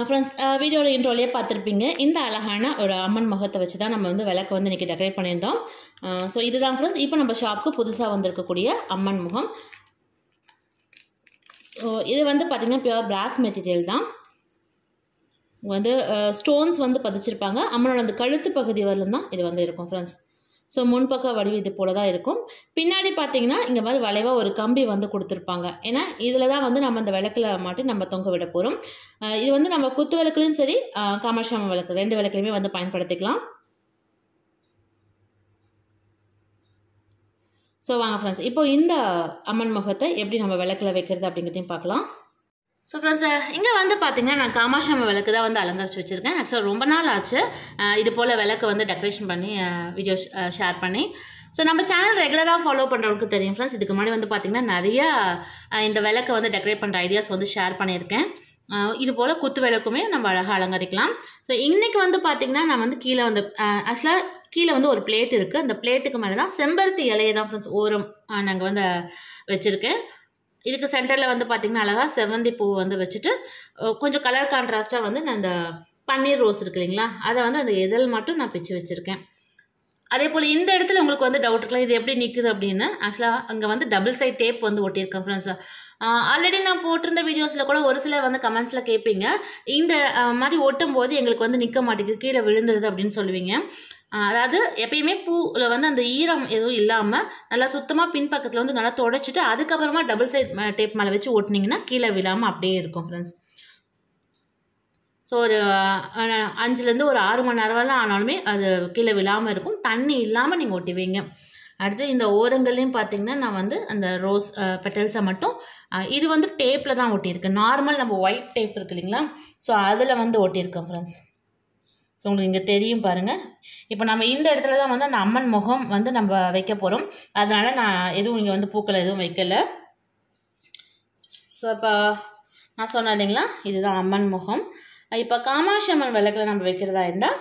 Friends வீடியோட இன்ட்ரோலயே பார்த்துருப்பீங்க. இந்த அழகான ஒரு அம்மன் முகத்தை வச்சு தான் நம்ம வந்து விளக்கு வந்து இன்றைக்கி டெக்கரேட் பண்ணியிருந்தோம். ஸோ இதுதான் ஃப்ரெண்ட்ஸ் இப்போ நம்ம ஷாப்புக்கு புதுசாக வந்திருக்கக்கூடிய அம்மன் முகம். ஸோ இது வந்து பார்த்திங்கன்னா பியூர் பிராஸ் மெட்டீரியல் தான். வந்து ஸ்டோன்ஸ் வந்து பதிச்சிருப்பாங்க. அம்மனோட அந்த கழுத்து பகுதி வரலும் தான் இது வந்து இருக்கும் ஃப்ரெண்ட்ஸ். ஸோ முன்பக்க வடிவு இது போல தான் இருக்கும். பின்னாடி பார்த்தீங்கன்னா இங்கே மாதிரி வளைவாக ஒரு கம்பி வந்து கொடுத்துருப்பாங்க. ஏன்னா இதில் தான் வந்து நம்ம அந்த விளக்கில் மாட்டி நம்ம தொங்க விட போகிறோம். இது வந்து நம்ம குத்து விளக்குலையும் சரி காமாட்சி விளக்கு 2 விளக்குலையுமே வந்து பயன்படுத்திக்கலாம். ஸோ வாங்க ஃப்ரெண்ட்ஸ் இப்போ இந்த அம்மன் முகத்தை எப்படி நம்ம விளக்கில் வைக்கிறது அப்படிங்கிறதையும் பார்க்கலாம். ஸோ ஃப்ரெண்ட்ஸ் இங்கே வந்து பார்த்திங்கன்னா நான் காமாட்சி அம்மன் விளக்கு தான் வந்து அலங்கரித்து வச்சுருக்கேன். ஆக்சுவலாக ரொம்ப நாள் ஆச்சு இது போல் விளக்கு வந்து டெக்கரேஷன் பண்ணி வீடியோ ஷேர் பண்ணி. ஸோ நம்ம சேனல் ரெகுலராக ஃபாலோ பண்ணுறவங்களுக்கு தெரியும் ஃப்ரெண்ட்ஸ். இதுக்கு முன்னாடி வந்து பார்த்திங்கன்னா நிறையா இந்த விளக்கை வந்து டெக்கரேட் பண்ணுற ஐடியாஸ் வந்து ஷேர் பண்ணியிருக்கேன். இது போல் குத்து விளக்குமே நம்ம அழகாக அலங்கரிக்கலாம். ஸோ இன்றைக்கி வந்து பார்த்திங்கன்னா நான் வந்து கீழே வந்து ஆக்சுவலாக கீழே வந்து ஒரு பிளேட் இருக்குது. அந்த பிளேட்டுக்கு மேலே தான் செம்பருத்தி இலையை தான் ஃப்ரெண்ட்ஸ் ஓரம் நாங்கள் வந்து வச்சுருக்கேன். இதுக்கு சென்டரில் வந்து பார்த்திங்கன்னா அழகாக செவ்வந்தி பூ வந்து வச்சுட்டு கொஞ்சம் கலர் கான்ட்ராஸ்ட்டாக வந்து நான் இந்த பன்னீர் ரோஸ் இருக்கு இல்லைங்களா, அதை வந்து அந்த இதழ் மட்டும் நான் பிச்சு வச்சுருக்கேன். அதே போல் இந்த இடத்துல உங்களுக்கு வந்து டவுட் இருக்கலாம் இது எப்படி நிற்குது அப்படின்னு. ஆக்சுவலாக அங்கே வந்து டபுள் சைட் டேப் வந்து ஒட்டியிருக்கேன் ஃப்ரெண்ட்ஸ். ஆல்ரெடி நான் போட்டிருந்த வீடியோஸில் கூட ஒரு சிலர் வந்து கமெண்ட்ஸில் கேட்பீங்க இந்த மாதிரி ஒட்டும் போது எங்களுக்கு வந்து நிற்க மாட்டேங்குது, கீழே விழுந்துருது அப்படின்னு சொல்லுவீங்க. அதாவது எப்பயுமே பூவில் வந்து அந்த ஈரம் எதுவும் இல்லாமல் நல்லா சுத்தமாக பின்பக்கத்தில் வந்து நல்லா தொடச்சிட்டு அதுக்கப்புறமா டபுள் சைட் டேப் மேலே வச்சு ஓட்டினீங்கன்னா கீழே விழாமல் அப்படியே இருக்கும் ஃப்ரெண்ட்ஸ். ஸோ ஒரு 5லேருந்து ஒரு 6 மணி நேரம்லாம் ஆனாலுமே அது கீழே விழாமல் இருக்கும். தண்ணி இல்லாமல் நீங்கள் ஒட்டிவீங்க. அடுத்து இந்த ஓரங்கள்லையும் பார்த்தீங்கன்னா நான் வந்து அந்த ரோஸ் பெட்டல்ஸை மட்டும் இது வந்து டேப்பில் தான் ஒட்டியிருக்கேன். நார்மல் நம்ம ஒயிட் டேப் இருக்கு இல்லைங்களா, ஸோ அதில் வந்து ஒட்டியிருக்கேன் ஃப்ரெண்ட்ஸ். ஸோ உங்களுக்கு இங்கே தெரியும் பாருங்கள். இப்போ நம்ம இந்த இடத்துல தான் வந்து அந்த அம்மன் முகம் வந்து நம்ம வைக்க போகிறோம். அதனால் நான் எதுவும் இங்கே வந்து பூக்கள் எதுவும் வைக்கலை. ஸோ இப்போ நான் சொன்னேன் இல்லைங்களா, இதுதான் அம்மன் முகம். இப்போ காமாட்சி அம்மன் விளக்கில் நம்ம வைக்கிறதா இருந்தால்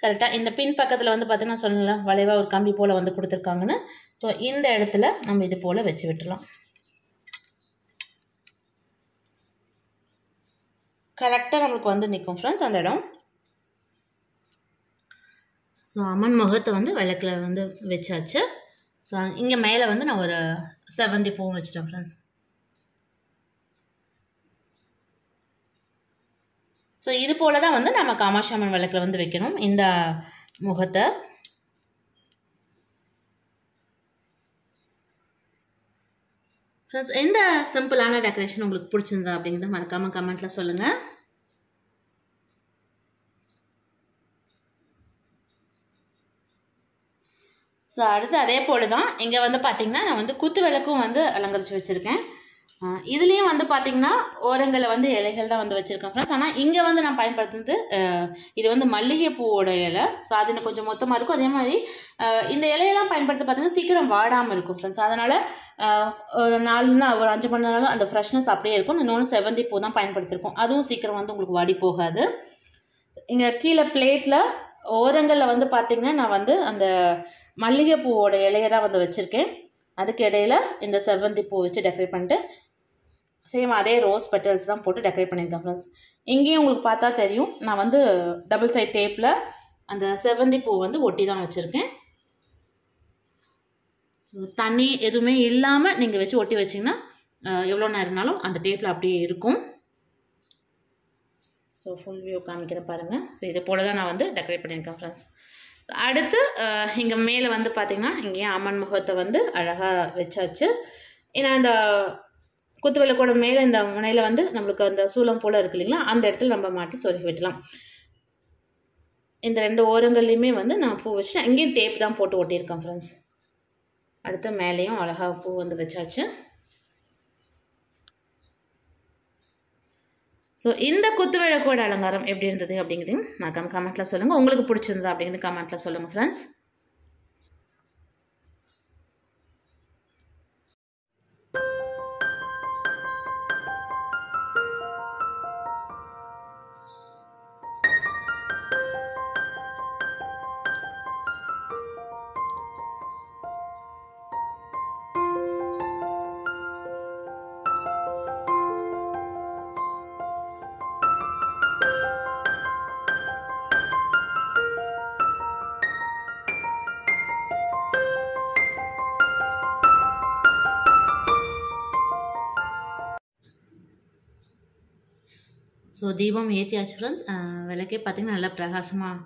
கரெக்டாக இந்த பின் பக்கத்தில் வந்து பார்த்தீங்கன்னா சொன்னல வளைவாக ஒரு கம்பி போல் வந்து கொடுத்துருக்காங்கன்னு. ஸோ இந்த இடத்துல நம்ம இது போல் வச்சு விட்டுலாம். கரெக்டாக நம்மளுக்கு வந்து நிற்கும் ஃப்ரெண்ட்ஸ் அந்த இடம். ஸோ அம்மன் முகத்தை வந்து விளக்கில் வந்து வச்சாச்சு. ஸோ இங்கே மேலே வந்து நான் ஒரு செவ்வந்தி பூவும் வச்சுட்டேன் ஃப்ரெண்ட்ஸ். ஸோ இது போல் தான் வந்து நம்ம காமாட்சி அம்மன் விளக்கில் வந்து வைக்கணும் இந்த முகத்தை. ஃப்ரெண்ட்ஸ் எந்த சிம்பிளான டெக்கரேஷன் உங்களுக்கு பிடிச்சிருந்தா அப்படிங்கிறத மறக்காமல் கமெண்ட்டில் சொல்லுங்கள். ஸோ அடுத்து அதே போல் தான் இங்கே வந்து பார்த்திங்கன்னா நான் வந்து குத்து விளக்கும் வந்து அலங்கரித்து வச்சுருக்கேன். இதுலேயும் வந்து பார்த்திங்கன்னா ஓரங்களில் வந்து இலைகள் தான் வந்து வச்சுருக்கேன் ஃப்ரெண்ட்ஸ். ஆனால் இங்கே வந்து நான் பயன்படுத்துறது இது வந்து மல்லிகை பூவோட இலை. ஸோ அது இன்னும் கொஞ்சம் மொத்தமாக இருக்கும். அதே மாதிரி இந்த இலையெல்லாம் பயன்படுத்த பார்த்திங்கன்னா சீக்கிரம் வாடாமல் இருக்கும் ஃப்ரெண்ட்ஸ். அதனால் ஒரு 4னா ஒரு 5 மணி நேரம் அந்த ஃப்ரெஷ்னஸ் அப்படியே இருக்கும். இன்னொன்று செவ்வந்தி பூ தான் பயன்படுத்தியிருக்கோம். அதுவும் சீக்கிரம் வந்து உங்களுக்கு வாடி போகாது. இங்கே கீழே பிளேட்டில் ஓரங்களில் வந்து பார்த்திங்கன்னா நான் வந்து அந்த மல்லிகை பூவோட இலையை தான் வந்து வச்சுருக்கேன். அதுக்கு இடையில இந்த செவ்வந்தி பூ வச்சு டெக்கரேட் பண்ணிட்டு சேம் அதே ரோஸ் பெட்டல்ஸ் தான் போட்டு டெக்கரேட் பண்ணியிருக்கேன் ஃப்ரெண்ட்ஸ். இங்கேயும் உங்களுக்கு பார்த்தா தெரியும் நான் வந்து டபுள் சைட் டேப்பில் அந்த செவ்வந்தி பூ வந்து ஒட்டி தான் வச்சுருக்கேன். ஸோ தண்ணி எதுவுமே இல்லாமல் நீங்கள் வச்சு ஒட்டி வச்சிங்கன்னா எவ்வளோ நேரம்னாலும் அந்த டேப்பில் அப்படியே இருக்கும். ஸோ ஃபுல் வியூ காமிக்கிற பாருங்கள். ஸோ இது போல் தான் நான் வந்து டெக்கரேட் பண்ணியிருக்கேன் ஃப்ரெண்ட்ஸ். அடுத்து இங்கே மேலே வந்து பார்த்திங்கன்னா இங்கேயும் அம்மன் முகத்தை வந்து அழகாக வச்சாச்சு. ஏன்னா இந்த குத்து விளக்கோட மேலே இந்த முனையில் வந்து நம்மளுக்கு அந்த சூளம் போல் இருக்கு இல்லைங்களா, அந்த இடத்துல நம்ம மாட்டி சொருகி விட்டலாம். இந்த 2 ஓரங்கள்லையுமே வந்து நான் பூ வச்சு இங்கேயும் டேப் தான் போட்டு ஒட்டியிருக்கேன் ஃப்ரெண்ட்ஸ். அடுத்து மேலேயும் அழகாக பூ வந்து வச்சாச்சு. ஸோ இந்த குத்து விளக்கோட அலங்காரம் எப்படி இருந்தது அப்படிங்கிறதையும் நான் கமெண்ட்டில் சொல்லுங்கள். உங்களுக்கு பிடிச்சிருந்தா அப்படிங்கிறது கமெண்ட்டில் சொல்லுங்கள் ஃப்ரெண்ட்ஸ். ஸோ தீபம் ஏற்றியாச்சு ஃப்ரெண்ட்ஸ். விளக்கே பார்த்திங்கன்னா நல்லா பிரகாசமாக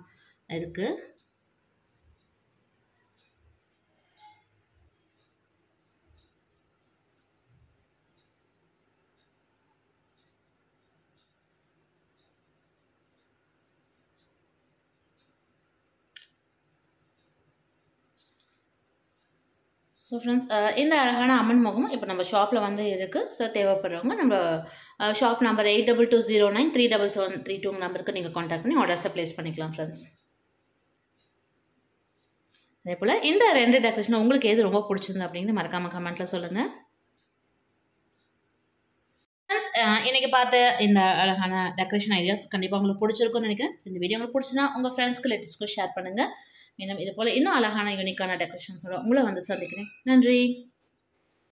இருக்குது. ஸோ ஃப்ரெண்ட்ஸ், இந்த அழகான அம்மன் முகமும் இப்போ நம்ம ஷாப்பில் வந்து இருக்குது. ஸோ தேவைப்படுறவங்க நம்ம ஷாப் நம்பர் 8220937732 நம்பருக்கு நீங்கள் காண்டாக்ட் பண்ணி ஆர்டர்ஸை ப்ளேஸ் பண்ணிக்கலாம் ஃப்ரெண்ட்ஸ். அதே போல் இந்த 2 டெக்கரேஷன் உங்களுக்கு எது ரொம்ப பிடிச்சிருந்து அப்படிங்கிறது மறக்காமல் கமெண்ட்டில் சொல்லுங்கள். ஃப்ரெண்ட்ஸ், இன்றைக்கி பார்த்த இந்த அழகான டெக்கரேஷன் ஐடியாஸ் கண்டிப்பாக உங்களுக்கு பிடிச்சிருக்கும்னு நினைக்கிறேன். இந்த வீடியோ உங்களுக்கு பிடிச்சினா உங்கள் ஃப்ரெண்ட்ஸ்க்கு ரிலேட்டிவ்ஸ்க்கு ஷேர் பண்ணுங்கள். மேலும் இது போல் இன்னும் அழகான யூனிக்கான டெக்கரேஷன்ஸோட உங்களை வந்து சந்திக்கிறேன். நன்றி.